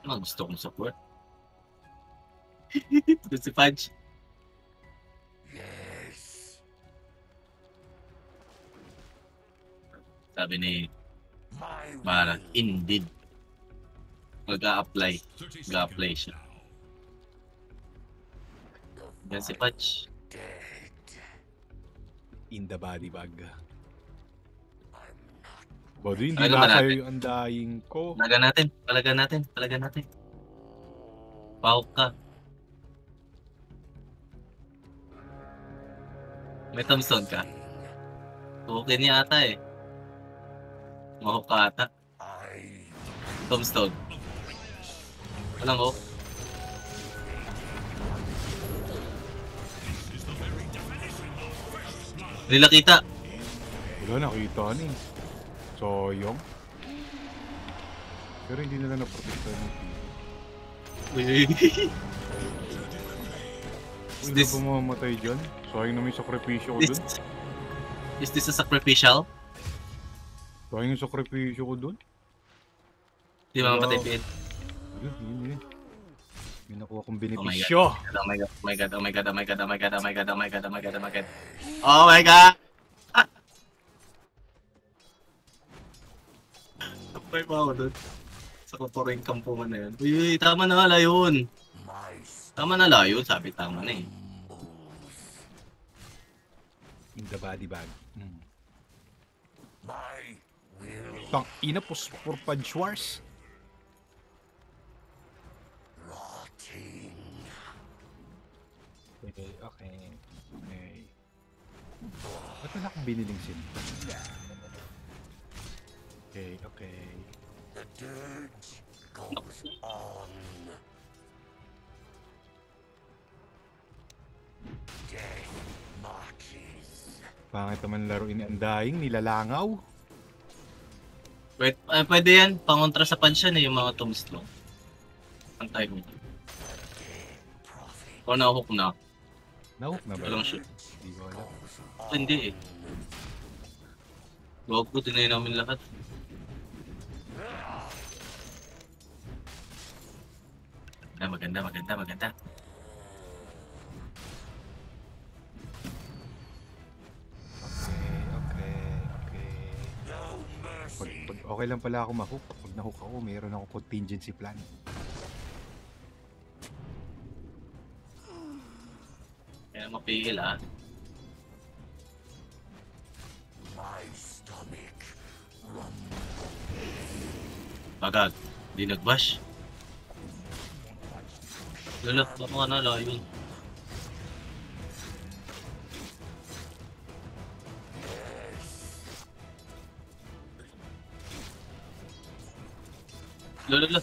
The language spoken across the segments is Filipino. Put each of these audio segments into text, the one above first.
Ano gusto kong support? Ito si Fudge. Yes. Sabi ni My Mara, will. indeed. Mag-a-apply. 30 Mag-a-apply seconds siya. now. Yan si Fudge. Dead. In the body bag. I'm not. Bado, hindi Talaga ba nasa natin? iyo ang dying ko. Palagan natin. Palagan natin. Palagan natin. Pahok ka. May tombstone ka. Okay niya ata eh. Mahok ka ata. I. Tombstone. Walang hook. Hindi nakita. Wala, nakita ni. Soyong. Pero hindi nila naprotekta ng TV. Is Hindi this, ba mamamatay dyan? Sayang na may sakripisyo ko dun. is this a sacrificial? Sayang yung sakripisyo ko dun. Di ba mapatay Pete? Yun. May nakuha kong Oh my benepisyo. Oh my god, oh my god, oh my god, oh my god, oh my god, oh my god, oh my god, oh my god, oh my god. Oh my god! Tapay pa ako dun. Sa kuturing kampungan na yun. Uy, tama na, layon. My. Tama na, layon. Sabi, tama na eh. In the body bag. My will. Tang ina po for Padshwars. Rotting. Okay. Ba't wala akong biniling sim? Okay. The dirge goes on. Death marches. Pangit naman laruin ang dying, nilalangaw. Wait, pwede yan. Pangontra sa pansyan eh, yung mga tombstone. Pantay mo. Prophet O nahook na. Nahook na ba? Walang shoot. Hindi ko alam. goes on. Hindi eh. Huwag ko, tinay namin lahat. Maganda. Okay. No mercy. Pag okay lang pala ako mahook. Pag nahook ako, mayroon ako contingency plan. Kaya mapigil ah. My stomach. Bagag. Di nag-bash. Lala, baka nga na layon. Lala.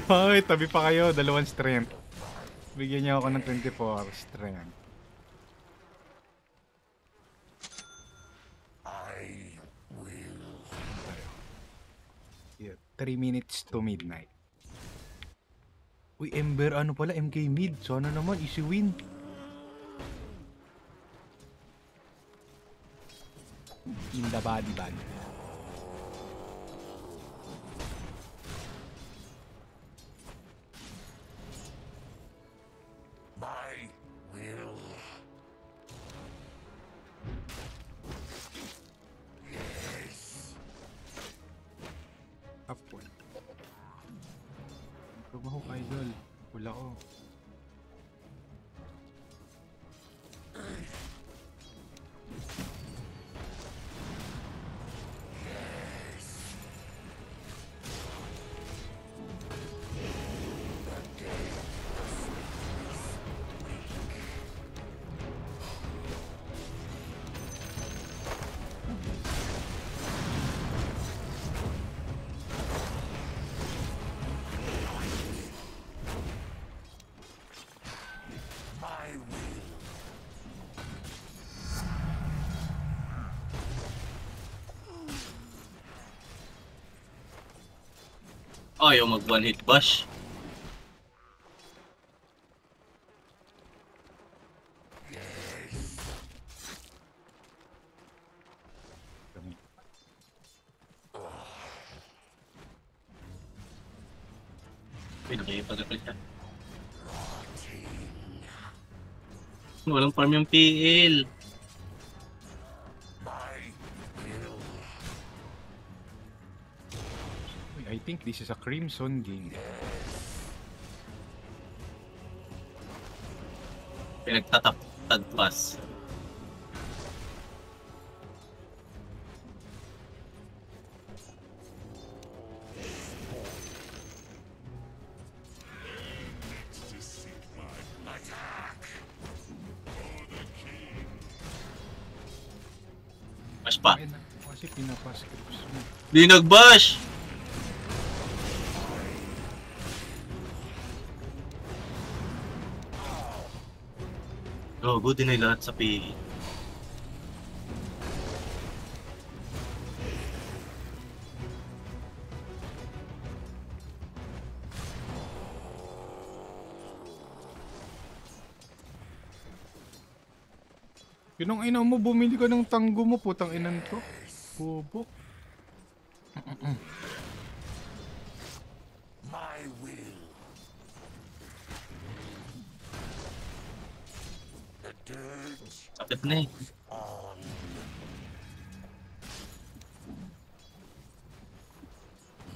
Hoy, tabi pa kayo. 2 strength. Bigyan niyo ako ng 24 strength. I will. 3 minutes to midnight. Uy, Ember, ano pala? MK mid. Sana naman, easy win. In the body bag. My will. Yes. Upward. Tumahok, idol. Wala ko. My will. Ayaw mag one hit bash. Pinakipagapit ka. Walang farm yung PL. My will. I think this is a Crimson game. Pinagtatagpas. Bash pa. Ay, kasi pinapascripts mo. Di nag-bash! Gago, dinay lahat sa PE. Pinong ina mo, bumili ka ng tanggo mo, putang inan to. Bobo. My will. The dirge Sakit na eh. on.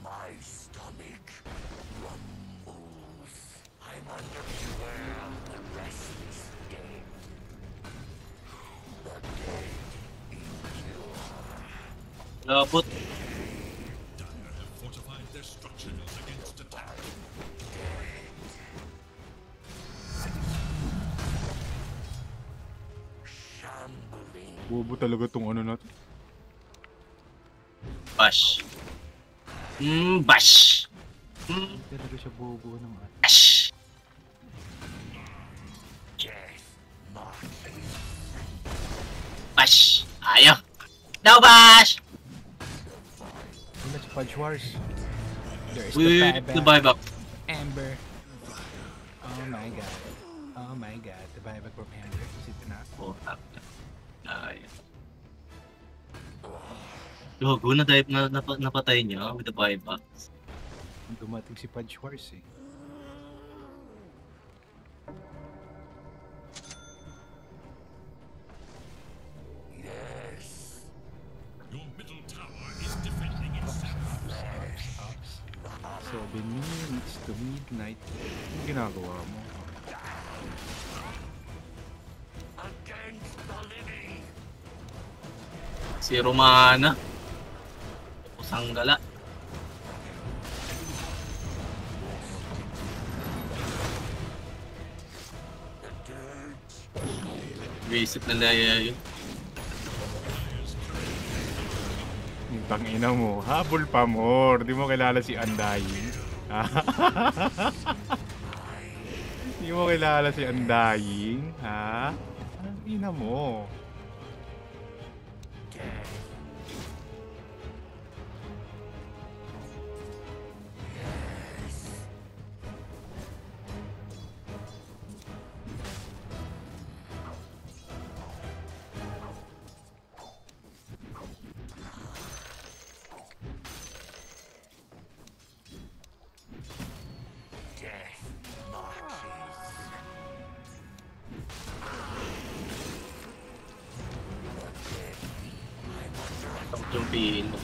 My stomach rumbles. I'm underwear. The rest is dead. The dead endure. Labot. Fortified their structures against attack. Shambling. Bobo talaga tong ano natin. Bash. Bash. Talaga siya bobo naman. Bash. Death marches. Bash. Ayaw. No bash! Wala si Fudge Wars. There's With the buyback. Amber. Oh my god. Oh my god. The buyback from Amber. Is it enough? Oh, ay. Gago, napatay niya with the buyback. Dumating si Fudge Wars eh. Yes. Your middle tower is defending itself. 7 minutes to midnight. Anong ginagawa mo? Against the living. Si Romana. Pusang gala. The dirge. Basic na laya yun. Tang ina mo, habol pa more. Di mo kilala si Undying. Di mo kilala si Undying, ha? Ang ina mo. Death marches. Tapos yung PL mo.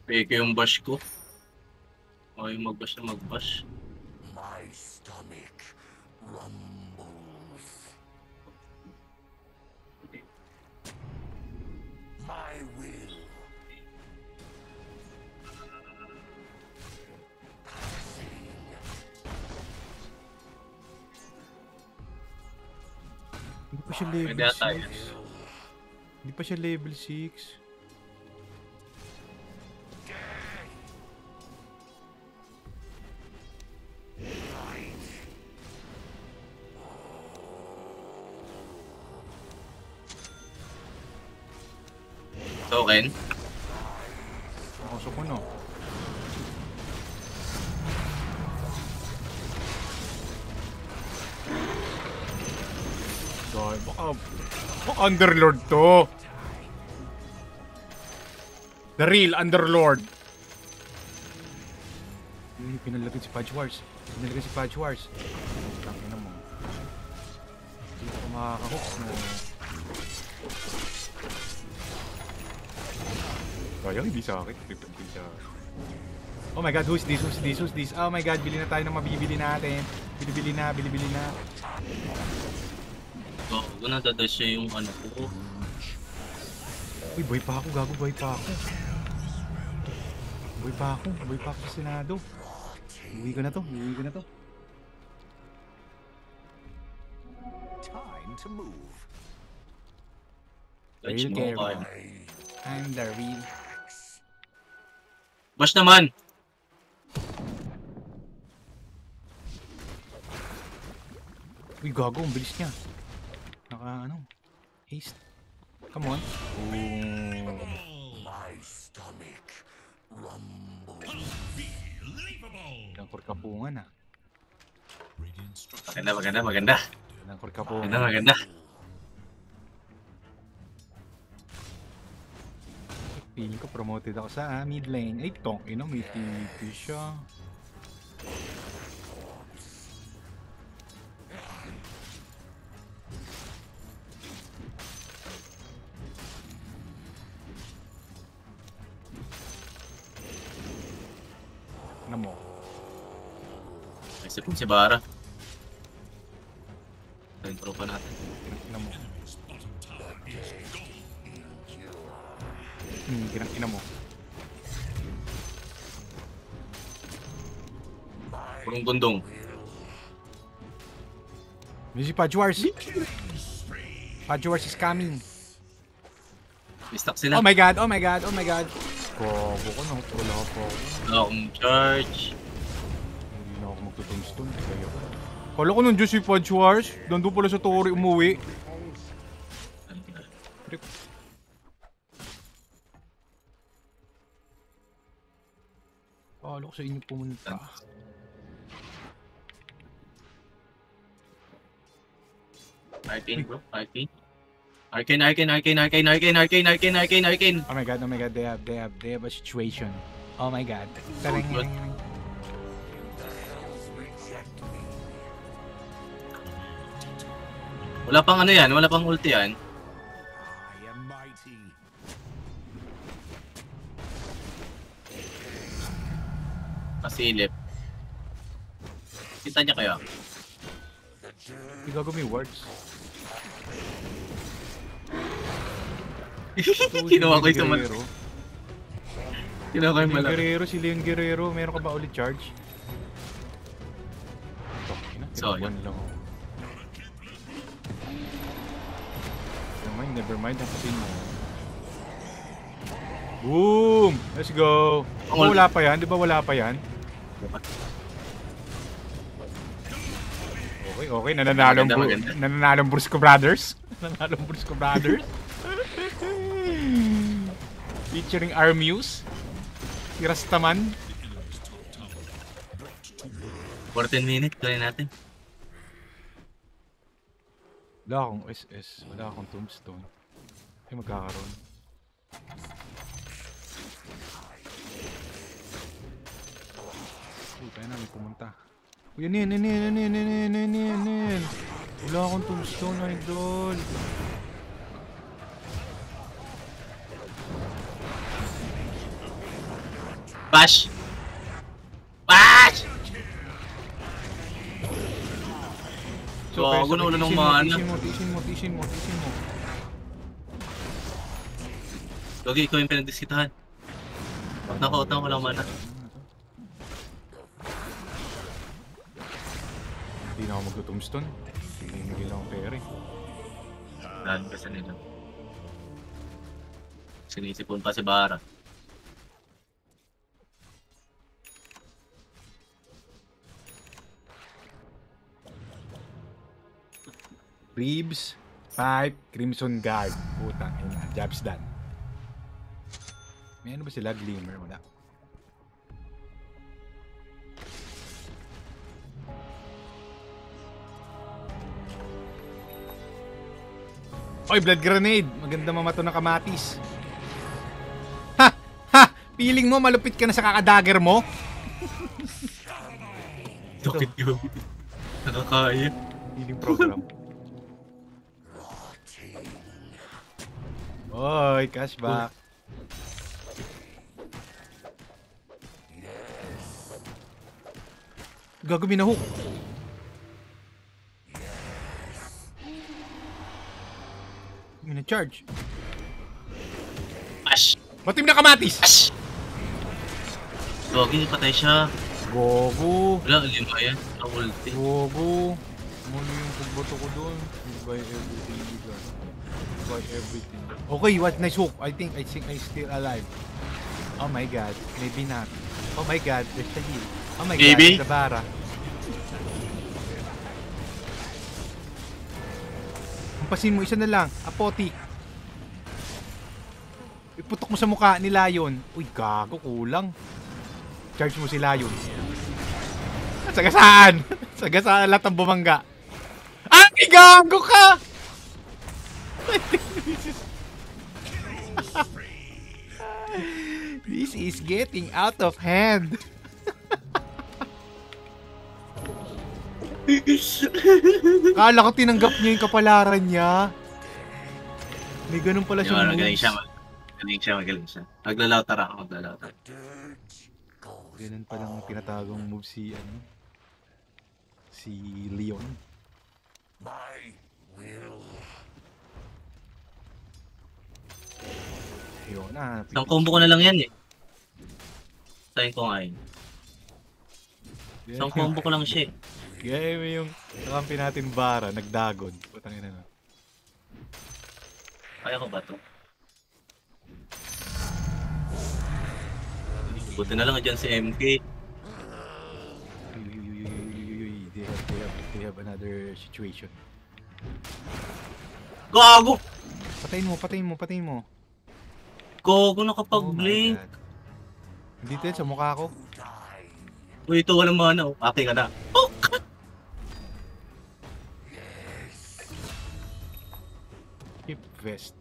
Peke yung bash ko. Okay, mag-bash na mag-bash. My stomach rumbles. My will. Hindi pa siya level Pwede ata 6. yun. Hindi pa siya level 6. Token. Nakasok ko no. God, baka Underlord to. The real Underlord. Pinalagay si Fudge Wars. Pinalagay si Fudge Wars. Tangina mo. Hindi ko makakahooks mo. Kaya hindi sa akin. Hindi sa akin. Oh my god, who's this? Who's this? Who's this? Oh my god, bili na tayo ng mabibili natin. Bili na. Oh, nadadash siya yung ano ko. Uy, buhay pa ako, gago, buhay pa ako. Buhay pa ako sa Senado. Uwi ko na to. Time to move. Touch Real mo care. kayo. I'm the real. Bash naman! Uy, gago, ang bilis niya. Haste. Come on. My stomach rumbles. Unbelievable! Ilang korkapungan ah. Radiant structure. Maganda. Ilang korkapungan. Maganda. Feeling ko promoted ako sa mid lane. Ay, ina, may TP siya. Ano mo? Isip mo si Bara. Intro pa natin. Ano mo? Enemy's bottom tower is gone. Ginang ina mo. Purong bundong. May si Fudge Wars. Fudge Wars is coming. Mistak sila. Oh my god. Bobo ko na. Wala pa ako. Wala akong charge. Hindi na ako magtutombstone. Kaya ko. Kala ko nandiyan si Fudge Wars. Nandun pala sa Tori umuwi. Trip. Kala ko sa inyo pumunta. Arcane bro, Arcane. Arcane. Oh my god, they have a situation. Oh my god. Tarang. Good. Wala pang ano yan, wala pang ulti yan. I am mighty. Pasilip. Kita niya kaya? Hindi gago may words. Kinuha ko yung saman. Kinuha ko yung malaki. Guerrero, si Leon Guerrero. Meron ka ba ulit charge? So, One lang ako. Never mind, hapasin mo. Boom! Let's go! Oh, wala pa yan? Di ba wala pa yan? Okay. Nananalong Brusco Brothers. Featuring Armuse. Si Rastaman. 14 minutes, gawin natin. Wala akong SS. Wala akong tombstone. Ay, magkakaroon. Uy, kaya namin pumunta. Uy, yan. Wala akong tombstone, idol. Bash! So, ako na ulo ng mana. Tisin mo. Gagi, ikaw yung pinagdiskitahan. Out na ako lang mana. Hindi na ako magto-tombstone. Hindi lang ako pera eh. Dahil kasi nila. Sinisipon pa si Bara. Ribs, Pipe, Crimson Guard. Putang ina, jobs done. May ano ba sila? Glimmer? Wala. Oy, blood grenade. Maganda mamato ng kamatis. Ha! Ha! Feeling mo malupit ka na sa kakadagger mo? Sakit yun. Nakakaya. Healing program. Oy, cashback. Gago, minahook. Mina-charge. Ash! Ba't yung nakamatis? Ash! Gogi, patay siya. Gogo. Wala, lima yan. Ang ulti. Gogo. Muna yung pagbato ko doon. Buy everything you got. Buy everything. Okay, what nice hook. I think I'm still alive. Oh my god. Maybe not. Oh my god, there's a heal. Oh my Maybe? god, Zabara. Hampasin mo, isa na lang. Apoti. Iputok mo sa mukha ni Lion. Uy, gago, kulang. Charge mo si Lion. Sagasaan! Sagasaan lahat ng bumangga. Ay, gago ka! This is getting out of hand. Kala ko tinanggap niya yung kapalaran niya. May ganun pala Yun, siyang magaling moves. siya. Magaling siya. Maglalautar ako. Ganun palang tinatagong move si si Leon. My will. Ayun na. Isang combo ko na lang yan eh. Tayin ko nga yun. Isang combo ko lang siya eh. Gaya mo yung kakampi natin Bara, nagdagon. Putang ina na. Kaya ko ba to? Buti na lang dyan si MK. They have another situation. Gago! Patayin mo. Gago Oh my nakapag-blink. God. Dito sa mukha ko. Uy, ito walang mana oh. Ate ka na. Oh! Hip vest.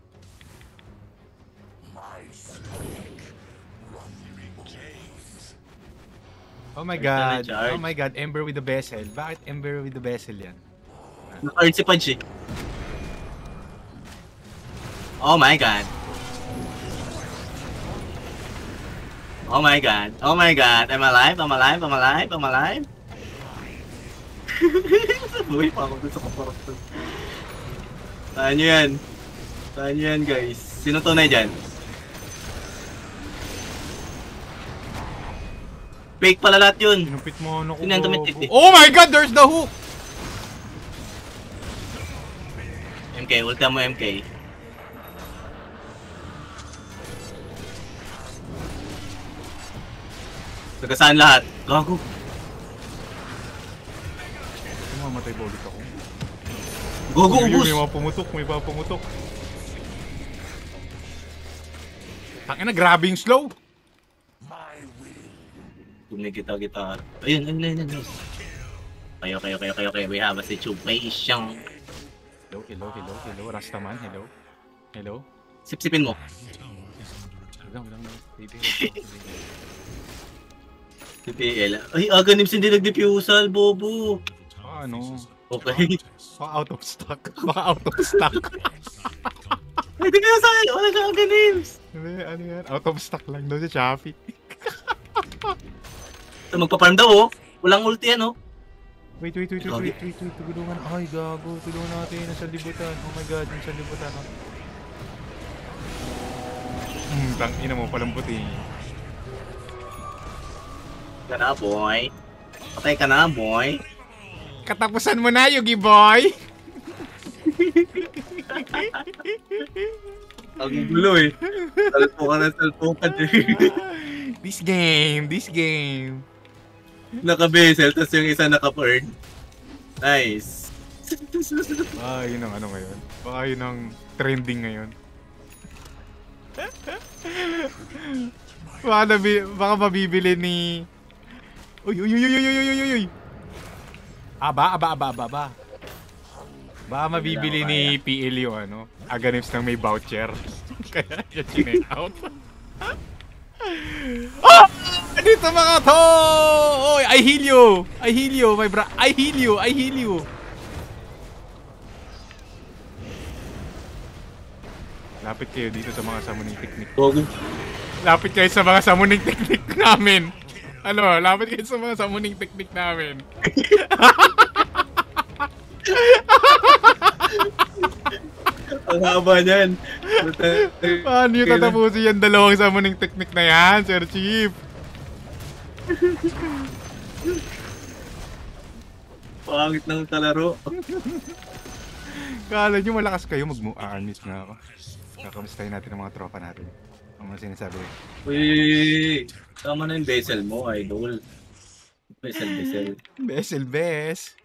Oh my god. Charge. Oh my god, Ember with the Vessel. Bakit Ember with the Vessel yan? Naka-earn si Punch eh. Oh my god. Oh my god. Oh my god. I'm alive. Buhay pa ako dun sa kaparapto. Saan nyo yan guys? Sino tunay dyan? Fake pala lahat yun. Pinupit mo ano ko. Sinentometric eh. Oh my god, there's the hook! MK, ulta mo MK. Sagasaan lahat. Gago. Mamatay ba ulit ako? Gogo, Uy, ubus! may mga pumutok. Tangina, grabe yung slow. Tumig kita. Ayun. Okay. We have a situation. Hello. Rastaman, hello. Sipsipin mo. Lang. Baby. TPL. Ay, aganim hindi nag-diffusal, bobo. Ano? Okay. Baka out of stock. Ay, di kaya sa'yo. Wala siyang aganims. Ano yan? Out of stock lang daw sa Shopee. So, magpa-farm daw, oh. Walang ulti yan, oh. Wait. Tulungan. Ay, gago. Tulungan natin. Nasa libutan. Oh my god, nasa libutan. Tangina mo, palambuti. Ka na, boy. Patay ka na, boy. Katapusan mo na, Yugi boy! Ang gulo, eh. Salpukan eh. This game. Naka-bezel, tapos yung isa naka-burn. Nice. Yun ang ano ngayon. Baka yun ang trending ngayon. Baka mabibili ni... Uy. Aba. Baka mabibili ni PL yung ano, Aghanim's nang may voucher. Kaya siya chinek out. Ah! Dito mga to! Oy, I heal you! I heal you, my bra. I heal you! I heal you! Lapit kayo dito sa mga summoning technique. Lapit kayo sa mga summoning technique namin. Ano, lapit kayo sa mga summoning technique namin. Ang haba niyan. Paano yung tatapusin yung dalawang summoning technique na yan, Sir Chief? Pangit ng kalaro. Kala nyo malakas kayo, mag-armist na ako. Kakamustahin natin ang mga tropa natin. Ang mga sinasabi. Uy, tama na yung bezel mo, idol. Bezel. Bes.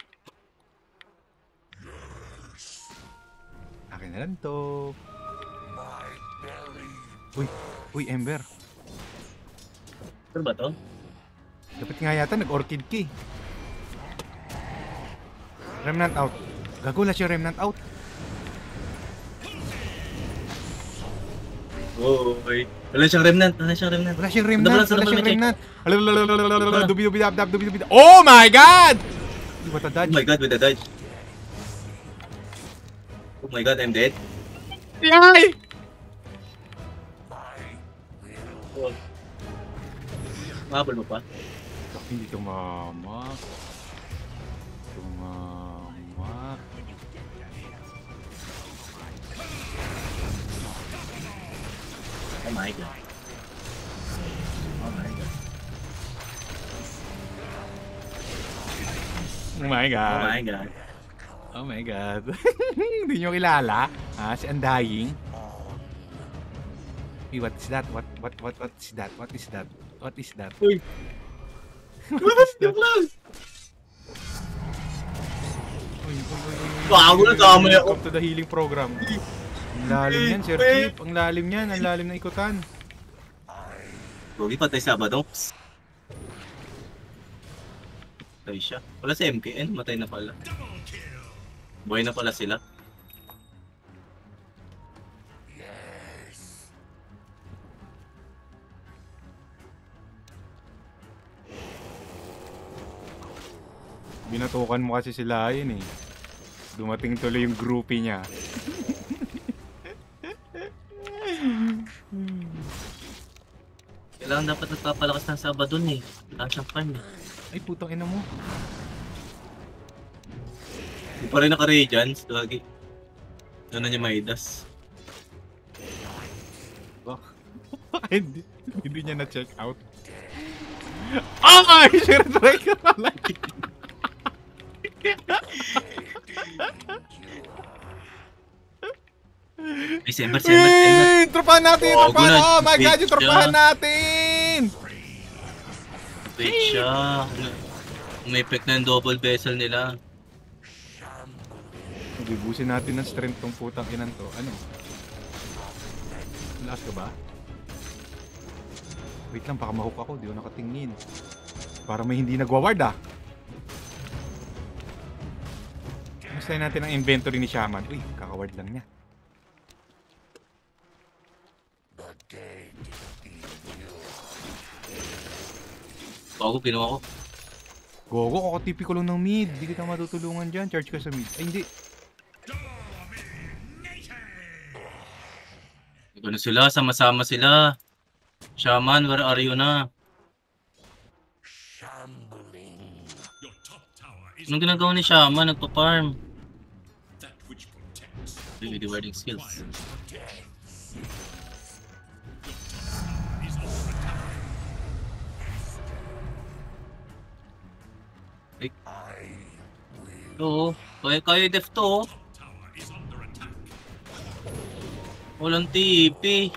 Akin na lang to. Uy, Ember. Ano ba to? Dapat nga yata nag-orchid ka eh. Remnant out. Gagulas yung remnant out. Uy. Wala siyang remnant. Wala siyang Double remnant. Dubi-dubi-dab. Oh my God! What a Oh dodge. my god, with the dodge. Oh my god, I'm dead. Yay! Oh. Mahabol mo pa? Hindi tumama. Oh my god. Oh my god. Oh my God. Oh my god. Oh my God. Hindi nyo kilala? Ha? Si Undying? Hey, what is that? What is that? What is that? What is that? Uy! What is that? Bago na tama ako. Welcome to the healing program. Ang lalim yan, Sir Chief. Ang lalim yan. Ang lalim na ikutan. Pogi, patay Sabado. Patay siya. Wala si MKN, matay na pala. Buhay na pala sila. Binatukan mo kasi sila yun eh. Dumating tuloy yung groupie niya. Kailangan dapat nagpapalakas ng Sabado eh. Wala siyang farm eh. Ay, putang ina mo. Hindi pa rin naka-radiance, lagi. Doon na niya maidas. Hindi niya na-check out. Ay! Share try ka pala. December. Tropahan natin! Oh, Tropahan! guna. Oh my God! Yung Bitch tropahan siya. natin! Wait siya. Umepek na yung double vessel nila. Bibusin natin ng strength tong putang inan to. Ano? Lakas ka ba? Wait lang, baka mahook ako. Di ko nakatingin. Para may hindi nagwa-ward ah. Gustahin natin ang inventory ni Shaman. Uy, kakaward lang niya. Bago, ginawa ko. Gogo, kakatipi ko lang ng mid. Di kita matutulungan dyan. Charge ka sa mid. Ay, hindi. Ano sila, sama-sama sila. Shaman, where are you na? Your top tower is Anong ginagawa ni Shaman? Nagpa-farm. that which protects. Really wording skills. Is under attack. Oo, kaya def to. Oh. Tower is under attack. Walang TP.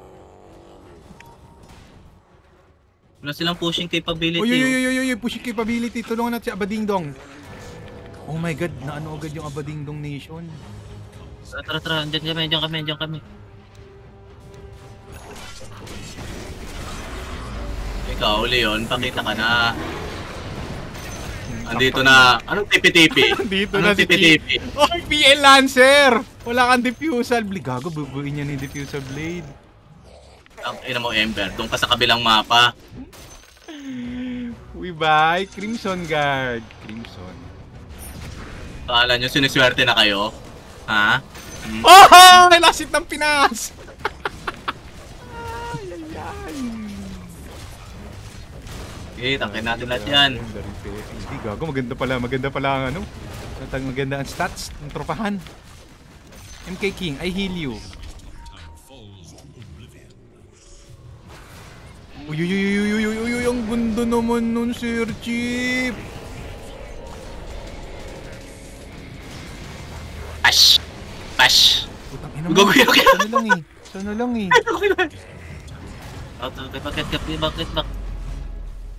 Wala silang pushing capability. Uy, pushing capability. Tulungan natin si Abadingdong. Oh my God, naano agad yung Abadingdong Nation. Tara. Diyan kami. Ikaw, Leon, pakita ka na. Andito na. Anong tipi-tipi? Dito Anong na si tipi-tipi? Oh, PL Lancer! Wala kang diffusal. Gago, bubuin niya ni diffusal blade. Ang ina mo, Ember. Doon ka sa kabilang mapa. We buy Crimson Guard. Crimson. Akala nyo siniswerte na kayo? Ha? Oh! Lasit ng Pinas! Ay, ay, ay. Okay, tangkin natin lahat yan. Hindi, gago. Maganda pala ang ano. Maganda ang stats ng tropahan. MK King, I heal you. Uy, ang ganda naman nun, Sir Chief. Pash! Pash! Putang ina mo. Gagawin ko yan. Sana lang eh. Bakit?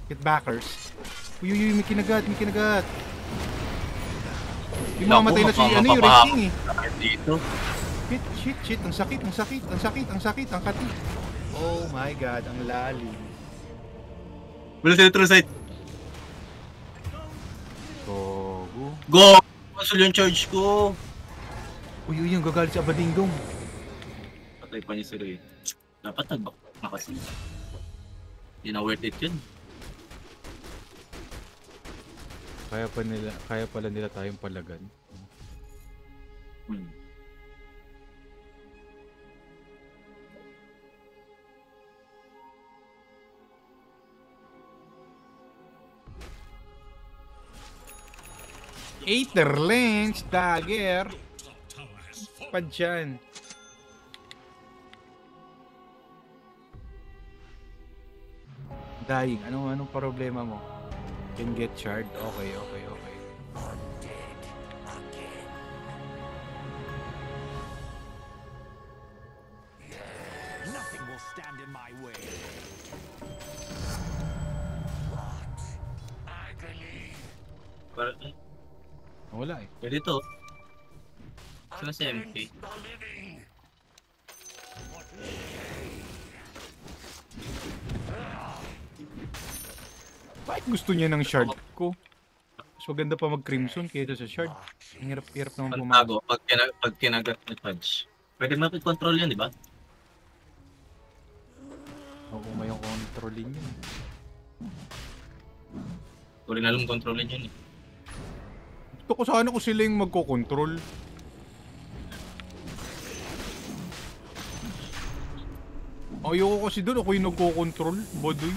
Get backers. Uy, may kinagat. Yung mamatay na si ano yung Red King eh. Dito. Shit. Ang sakit. Ang kati. Oh my god, ang lalim. Wala sila true sight. Go. Go! Cancel yung charge ko. Uy, yung gagalit si Abadingdong. Patay pa niya sila eh. Dapat nagbak na kasi. Hindi na worth it yun. Kaya pala nila tayong palagan. Hmm. Aetherlens, dagger. Top tower has fallen. Pa dyan. Dying, anong problema mo? Can get shard? Okay. Nothing will stand in my way. Para, Wala eh. pwede to. Saan si MK? Bakit gusto niya ng shard ko? Mas maganda pa mag-crimson kaysa sa shard. Ang hirap naman Ang pumasok. tago, pag kinagat ni Punch. Pwede mapag-control yan, di ba? Oo, may yung controlin yun. Kung rin alam kontrolin yun eh. Gusto ko sana kung sila yung magko-control. Ayoko kasi doon, ako yung nagko-control. Baduy.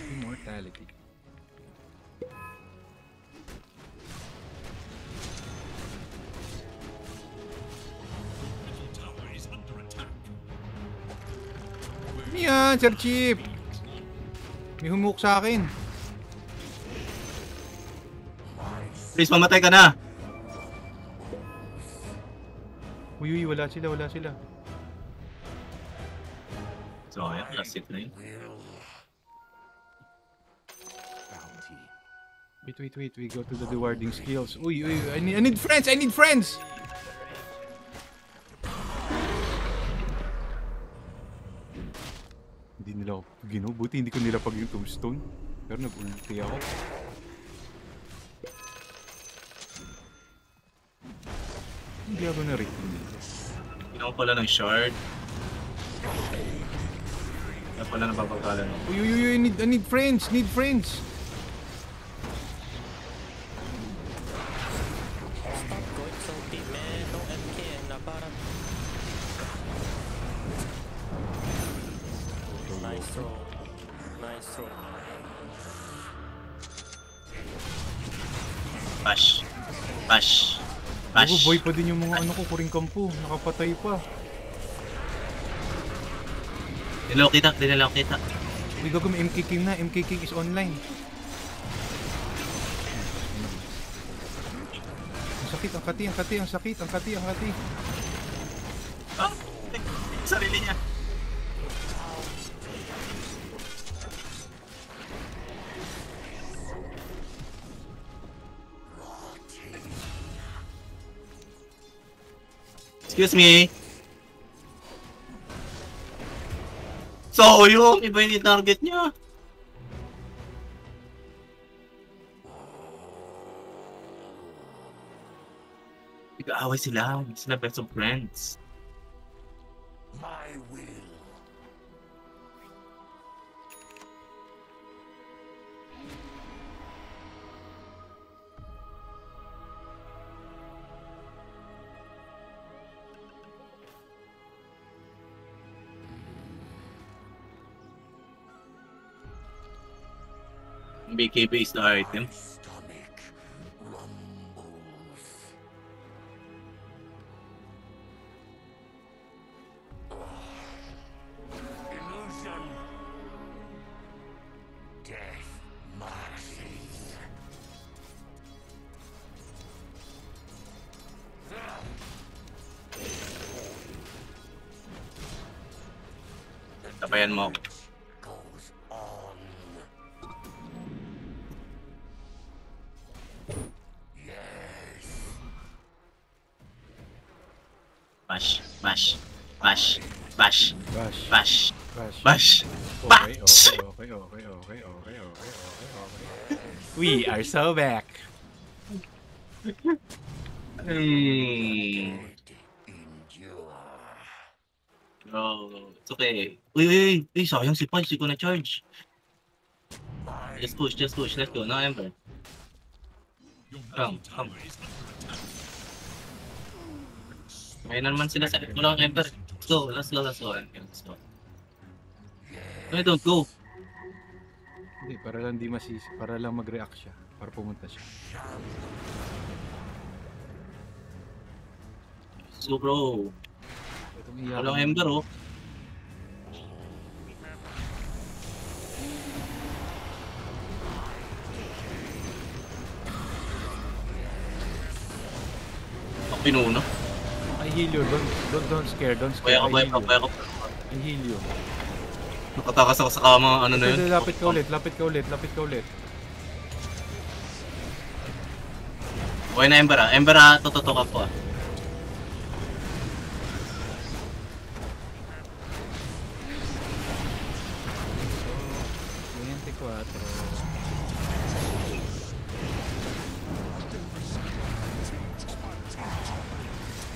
Immortality. Middle tower is under attack. Yan, Sir Chief! May humuk sa akin. Please, mamatay ka na! Uy, wala sila. So, ayan, last hit na yun. Wait, we go to the rewarding skills. Uy, I need friends! Hindi nila ako buti hindi ko nilapag yung tombstone. Pero nag-ulti ako. Hindi ako na-rating dito. Ginawa pala ng shard. Kaya pala napapagalan ako. Uy, I need friends! Stop going so deep, man. No MK na parang... Nice throw. Bash. Ako, boy pa din yung mga ano ko, kuring kampo. Nakapatay pa. Dinalaw kita. Uy, gago, may MK King na. MK King is online. Ang sakit, ang kati. Ah! Sarili niya. Excuse me. So, yung iba yung target niya. Nag-aaway sila. Sila best of friends. My will. BKB is the item. Stomach rumbles. Illusion. Death marches. Tapayan mo ako. Goes on. Yes. Bash, bash, bash, bash, Bash. bash, Bash. bash. Okay, okay. We are so back. Hmm. Endure. Oh, it's okay. Uy, sayang si Punch. Hindi ko na-charge. Just push. Let's go. No, Ember. Your Come, middle come. tower is under attack. Ngayon na naman sila sa walang Ember. Let's go. Let's go. No, don't go. Hindi, para lang di masisi. Para lang mag-react siya. Para pumunta siya. So, bro. Itong iyak. Walang Ember, oh. Ako pinuno. I heal you. Don't scare. Don't scare. Kaya ko. I heal you. Nakatakas ako sa kama, ano na yun. Lapit ka ulit. Okay na Ember, ah. Ember, tututok ako, ah.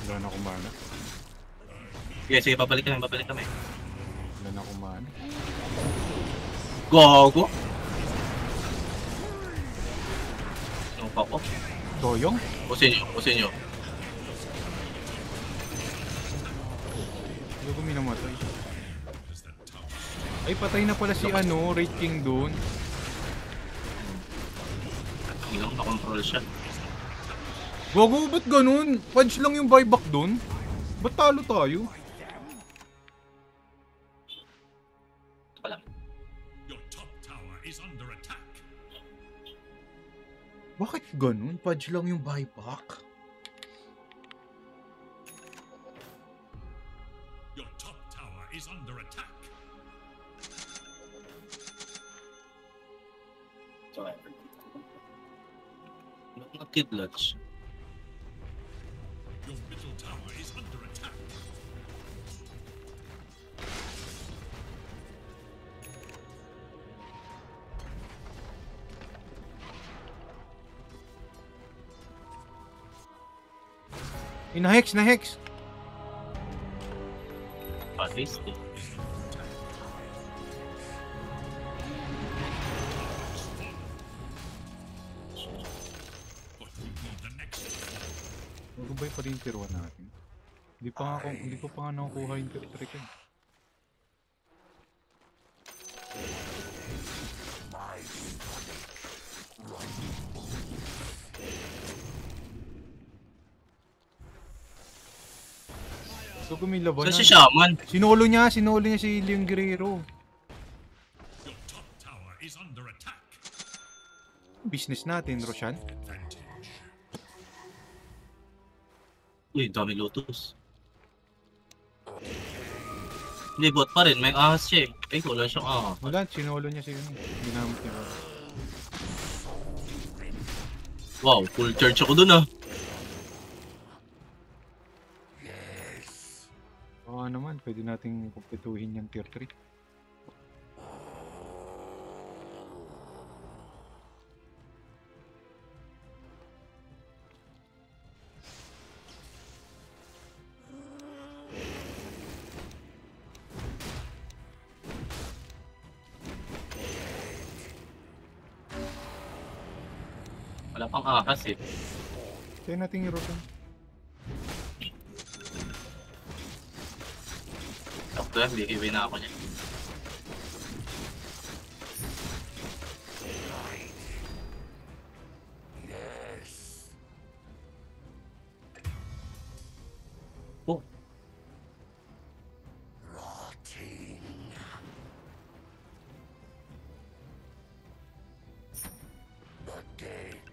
Wala na akong mana. Sige, papalik kami. Wala na akong mana. Gogo! Ano pa ko? Doyong? Pusin nyo. Hindi ko minamatay. Ay, patay na pala si Raid King doon. Ilang na-control siya. Gogo, ba't ganun? Punch lang yung buyback doon? Ba't talo tayo? Ito pa lang. Your top tower is under attack. Bakit ganun? Punch lang yung buyback? Your top tower is under attack. Nakidlats. Your middle tower is under attack. Na-hex! Patis, eh. What will be the next? Ano ba yung pa rin yung tiruan natin? Hindi ko pa nga nakukuha yung trick eh. My stomach So kumilaban Saan na. si Shaman? Sinolo niya si Leon Guerrero. Your top tower is under attack. Business natin, Roshan. Advantage. Uy, dami Lotus. Hindi, bot pa rin. May ahas siya eh. Ay, wala siyang ahas. Wala, sinolo niya si ginamit niya. Wow, full charge ako dun, ah. Oo naman, pwede nating kumpetuhin yung tier 3. Wala pang akas eh. Kaya natin i-rotan. Sakto yan, hihiwi na ako niya. Yes. Oh, Rotting. The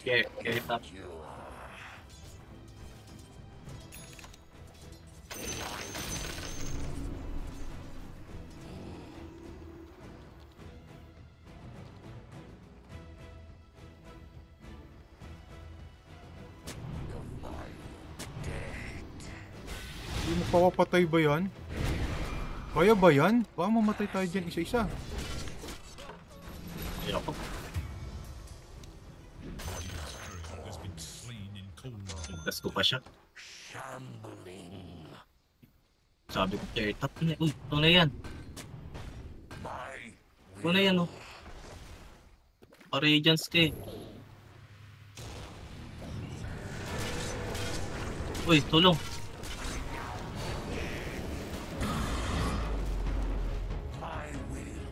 dead okay, top. cure. Hindi mo papapatay ba yan? Kaya ba yan? Baka mamatay tayo dyan isa-isa. Ayoko. Turret has been slain in cold blood. Tapos ko pa siya. Shambling. Sabi ko, tier top na. Uy, ito na yan. My Ito na yan, oh. Pa-radiance ka eh. Uy, tulong. my will.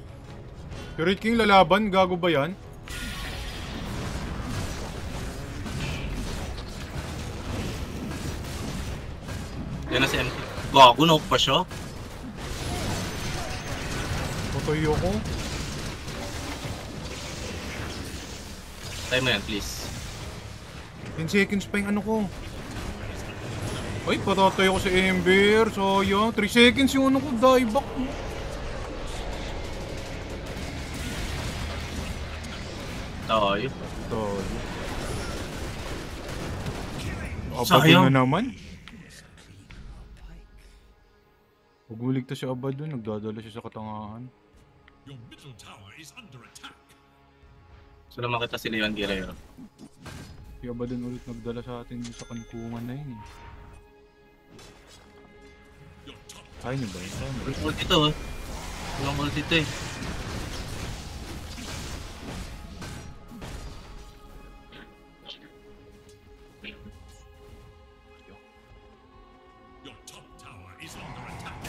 Spirit King lalaban, gago ba yan? Yan na si MT. Gago, no pa siya. Patay ako. Try mo yan, please. 10 seconds pa yung ano ko. Ay, patatay ako sa Ember. Sayang. 3 seconds yung ano ko. Die back. Tayo. Tayo. Sayang. Abad na naman. Huwag mo ligtas si Abad dun. Nagdadala siya sa katangahan. Your middle tower is under attack. So naman kita si Leon Guerrero. Si Abad dun ulit nagdala sa atin dun sa kankungan na yun eh. Your top Kaya niyo ba yun? Kaya mo ba? Walang ult ito, eh. Walang ult ito eh. your top tower is under attack.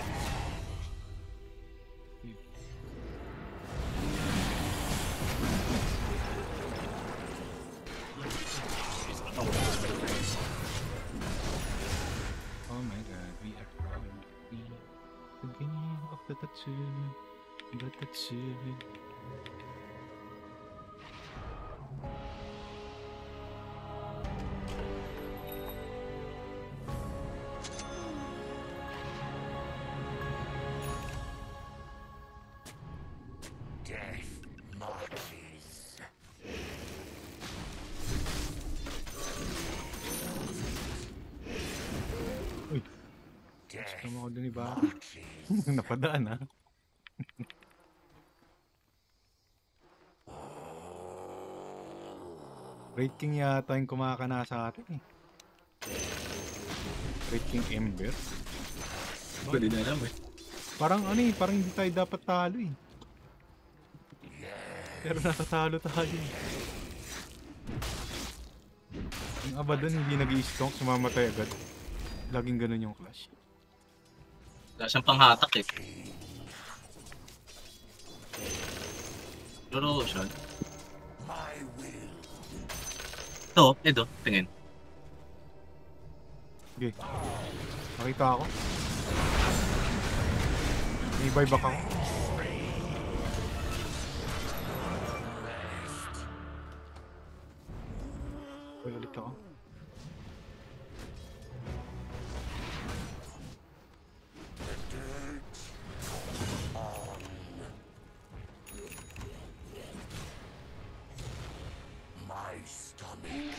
Oh my god, we are proud. We the game of the tattoo. The tattoo. Death marches. Uy, Death tama ako dun iba. marches. Napadaan ha. Raid King yata yung kumakana sa atin eh. Raid King Ember. Pwede na alam eh. Parang ano eh, parang hindi tayo dapat talo eh. Pero natatalo tayo eh. Yung Abaddon hindi nag-i-stonk, sumamatay agad. Laging ganun yung clash. Wala siyang panghatak eh. Erosion. My will. Ito, ito, tingin. Okay. Nakita ako. May buyback ako. Uy, ulit ako. My stomach.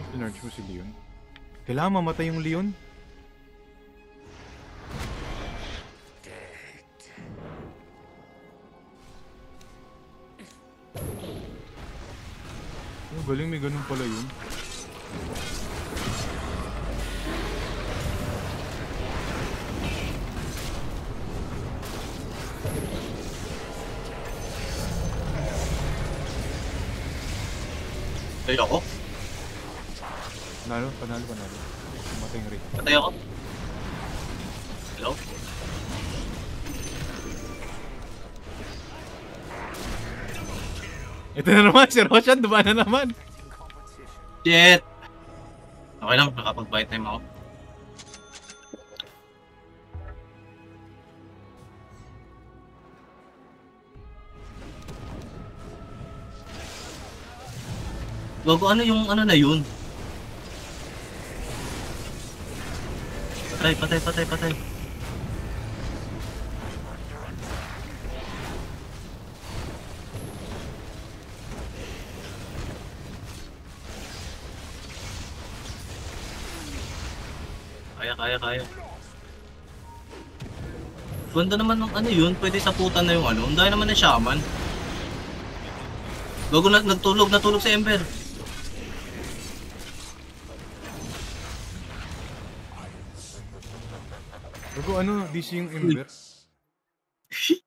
Pinarge mo si Leon. Kailangan mamatay yung Leon. Galing, may ganun pala yun. Patay ako. Panalo. Matay yung Ray. Patay ako. Hello? Ito na naman, si Roshan, dumaan na naman. Shit! Okay lang, nakapag-buy time ako. Gago, ano yung ano na yun? Patay. Kaya. Ganda naman ng ano yun, pwede saputan na yung ano. Ang dahil naman ng shaman. Gago na, natulog si Ember. Bago ano, DC yung Ember.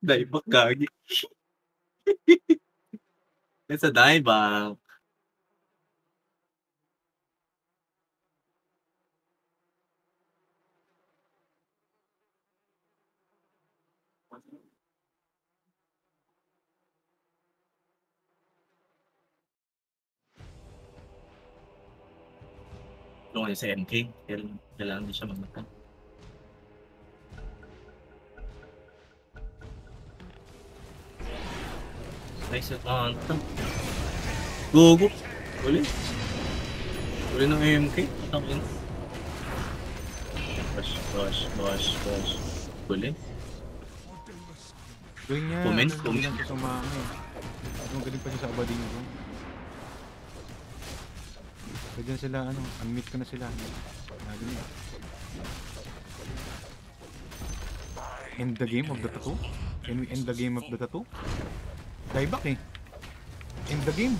Dieback gagi. It's a dieback. Tulungan niya sa MK. Kailangan din siya magmata. Nice at Gogo. Uli ng AMK. Tangin. Bash. Uli. Galing niya. Comment. Galing siya sa mga galing pa siya sa abading ko. Pwede sila, unmute ko na sila. Nagaling. End the game of the tattoo? Can we end the game of the tattoo? Dieback eh. End the game.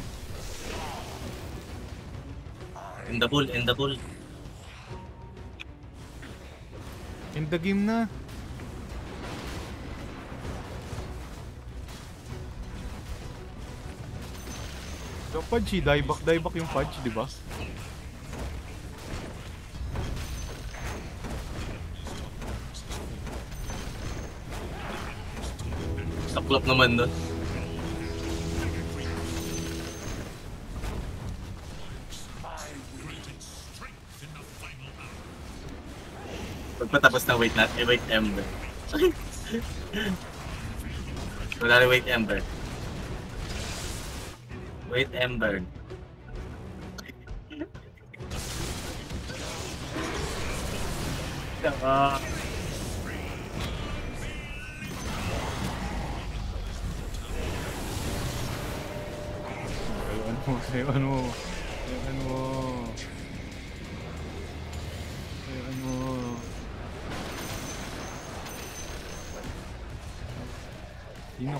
End the ball. End the game na. Yung Pudge, dieback yung Pudge, di ba? Saklap naman doon. Pagpatapos na wait Ember. Wala na wait Ember. Wait Ember. Sayo ano. Sino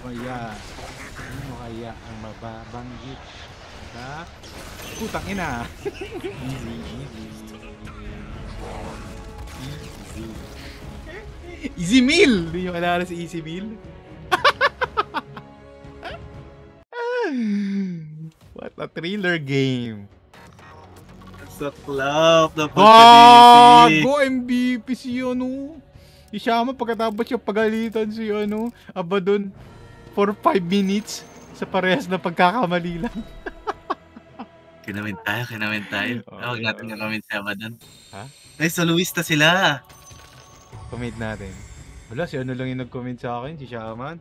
kaya ang mababanggit sa putang ina? Easy meal! Hindi nyo kalala si Easy meal? What a thriller game! Saklap na Go MVP si Si Shama pagkatapos siya pagalitan si Abaddon for 5 minutes sa parehas na pagkakamali lang. Kinamit tayo. Huwag natin kinamit si Abaddon. Ha? Ay, soloista sila. Comment natin. Wala, si lang yung nag-comment sa akin, si Shaman.